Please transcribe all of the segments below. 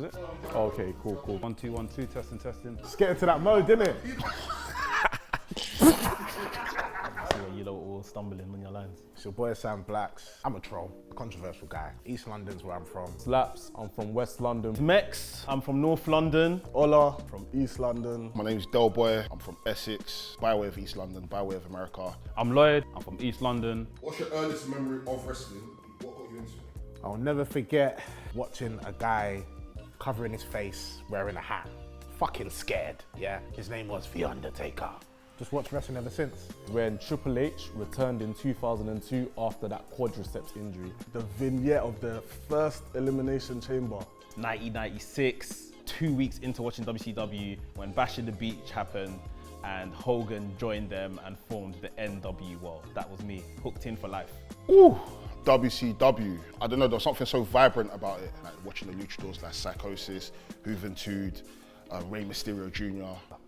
is it? Okay, cool. 1, 2, 1, 2, testing. Just get into that mode, didn't it? You lot all stumbling on your lines. It's your boy Sam Blacks. I'm a troll, a controversial guy. East London's where I'm from. Slaps, I'm from West London. Mex, I'm from North London. Ola from East London. My name's Del Boy. I'm from Essex, by way of East London, by way of America. I'm Lloyd, I'm from East London. What's your earliest memory of wrestling? What got you into it? I'll never forget watching a guy covering his face, wearing a hat. Fucking scared, yeah? His name was The Undertaker. Just watched wrestling ever since. When Triple H returned in 2002 after that quadriceps injury. The vignette of the first Elimination Chamber. 1996, 2 weeks into watching WCW, when Bash in the Beach happened and Hogan joined them and formed the NWO. That was me, hooked in for life. Ooh, WCW. I don't know, there was something so vibrant about it. Like watching the luchadors like Psychosis, Juventud, Rey Mysterio Jr.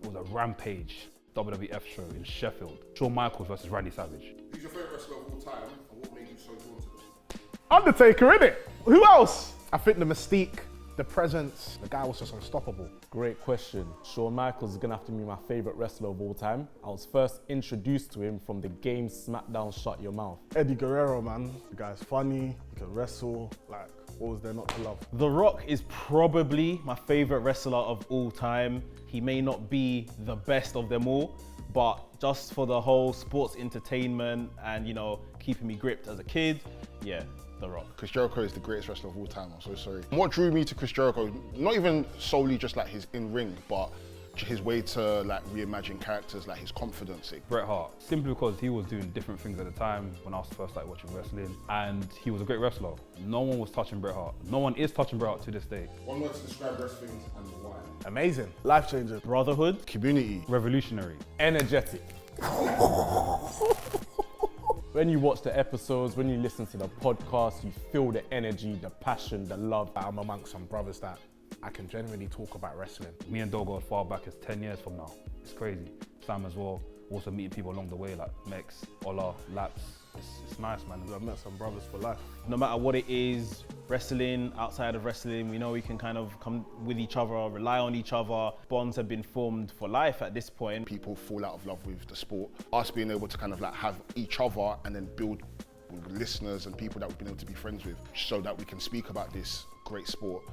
It was a Rampage WWF show in Sheffield. Shawn Michaels versus Randy Savage. Who's your favourite wrestler of all time and what made you so drawn to them? Undertaker, innit? Who else? I think the mystique, the presence, the guy was just unstoppable. Great question. Shawn Michaels is gonna have to be my favorite wrestler of all time. I was first introduced to him from the game SmackDown Shut Your Mouth. Eddie Guerrero, man. The guy's funny, he can wrestle. Like, what was there not to love? The Rock is probably my favorite wrestler of all time. He may not be the best of them all, but just for the whole sports entertainment and, you know, keeping me gripped as a kid, yeah, The Rock. Chris Jericho is the greatest wrestler of all time, I'm so sorry. What drew me to Chris Jericho, not even solely just like his in-ring, but his way to like reimagine characters, like his confidence. Bret Hart, simply because he was doing different things at the time when I was first started watching wrestling, and he was a great wrestler. No one was touching Bret Hart. No one is touching Bret Hart to this day. One word to describe wrestling and why. Amazing. Life changer. Brotherhood. Community. Revolutionary. Energetic. When you watch the episodes, when you listen to the podcast, you feel the energy, the passion, the love. I'm amongst some brothers that I can genuinely talk about wrestling. Me and Dog go as far back as 10 years from now. It's crazy. Sam as well. Also meeting people along the way like Mex, Ola, Laps. It's nice, man. I've met some brothers for life. No matter what it is, wrestling, outside of wrestling, we know we can kind of come with each other, rely on each other. Bonds have been formed for life at this point. People fall out of love with the sport. Us being able to kind of like have each other and then build with listeners and people that we've been able to be friends with so that we can speak about this great sport.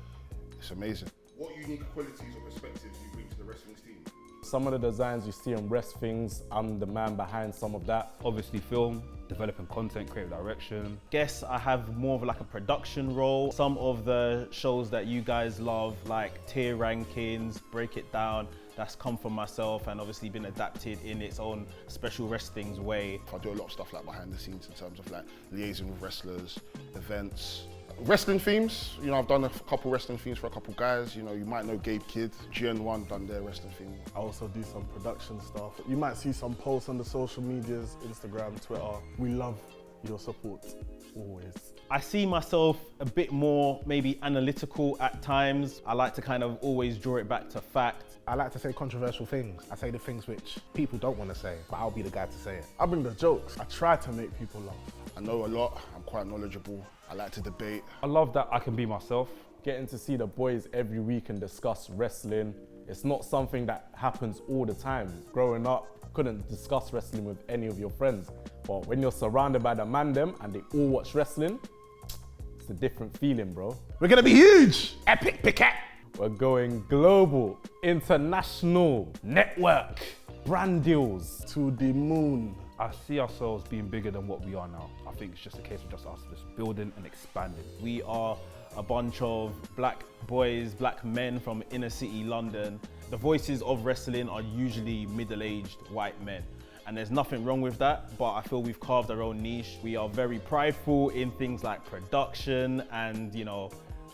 It's amazing. What unique qualities or perspectives do you bring to the wrestling team? Some of the designs you see on Rest Things, I'm the man behind some of that. Obviously film, developing content, creative direction. Guess I have more of like a production role. Some of the shows that you guys love, like tier rankings, break it down, that's come from myself and obviously been adapted in its own special Wrestling's way. I do a lot of stuff like behind the scenes in terms of like liaising with wrestlers, events. Wrestling themes, you know, I've done a couple wrestling themes for a couple guys. You know, you might know Gabe Kidd, GN1 done their wrestling theme. I also do some production stuff. You might see some posts on the social medias, Instagram, Twitter. We love your support, always. I see myself a bit more maybe analytical at times. I like to kind of always draw it back to fact. I like to say controversial things. I say the things which people don't want to say, but I'll be the guy to say it. I bring the jokes. I try to make people laugh. I know a lot, I'm quite knowledgeable. I like to debate. I love that I can be myself. Getting to see the boys every week and discuss wrestling. It's not something that happens all the time. Growing up, couldn't discuss wrestling with any of your friends. But when you're surrounded by the Mandem and they all watch wrestling, it's a different feeling, bro. We're gonna be huge! Epic picket! We're going global, international, network, brand deals. To the moon. I see ourselves being bigger than what we are now. I think it's just a case of just us just building and expanding. We are a bunch of black boys, black men from inner city London. The voices of wrestling are usually middle-aged white men. And there's nothing wrong with that, but I feel we've carved our own niche. We are very prideful in things like production and, you know,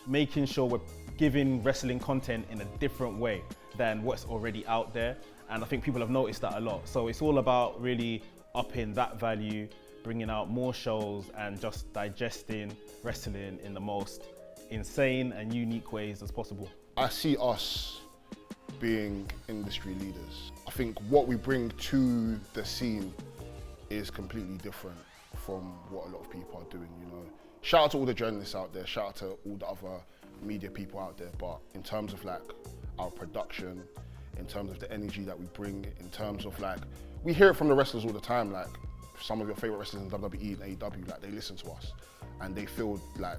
making sure we're giving wrestling content in a different way than what's already out there. And I think people have noticed that a lot. So it's all about really upping that value, bringing out more shows and just digesting wrestling in the most insane and unique ways as possible. I see us being industry leaders. I think what we bring to the scene is completely different from what a lot of people are doing, you know. Shout out to all the journalists out there, shout out to all the other media people out there, but in terms of like our production, in terms of the energy that we bring, in terms of like, we hear it from the wrestlers all the time, like some of your favorite wrestlers in WWE and AEW, like they listen to us and they feel like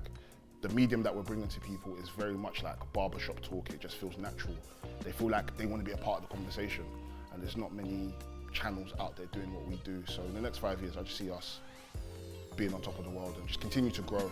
the medium that we're bringing to people is very much like barbershop talk. It just feels natural. They feel like they want to be a part of the conversation, and there's not many channels out there doing what we do. So in the next 5 years, I just see us being on top of the world and just continue to grow.